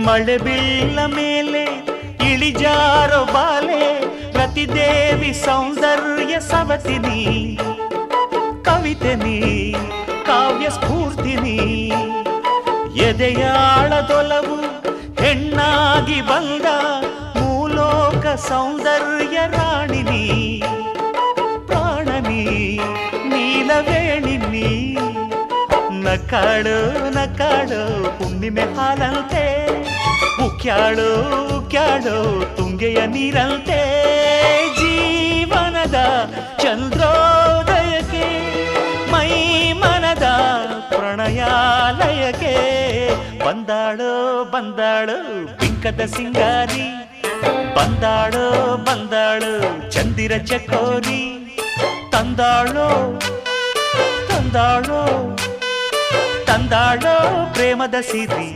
ಮಳೆ ಬೀಳ ಮೇಲೆ ಇಳಿಜಾರೋ ಬಾಲೆ ರತಿದೇವಿ ಸೌಂದರ್ಯ ಸವತಿನಿ ಕವಿತೆನಿ ಕಾವ್ಯ ಸ್ಫೂರ್ತಿನಿ ಎದೆಯಾಳದೊಲವು ಹೆಣ್ಣಾಗಿ ಬಂದ ಮೂಲೋಕ ಸೌಂದರ್ಯ ರಾಣಿನಿ ಪ್ರಾಣನಿ ನೀಲವೇಣಿನಿ ನಕಾಳು ನಕಾಳು ಹುಣ್ಣಿಮೆ ಹಾಲಂತೆ ಉಕ್ಯಾಳು ಉಕ್ಯಾಳು ತುಂಗೆಯ ನೀರಂತೆ ಜೀವನದ ಚಂದ್ರೋದಯಕ್ಕೆ ಮೈ ಮನದ ಪ್ರಣಯಾಲಯಕ್ಕೆ ಬಂದಾಳು ಬಂದಾಳು ಬಿಂಕದ ಸಿಂಗಾರಿ ಬಂದಾಳು ಬಂದಾಳು ಚಂದಿರ ಚಕೋರಿ ತಂದಾಳೋ ತಂದಾಳೋ ತಂದಾಳೋ ಪ್ರೇಮದ ಸಿರಿ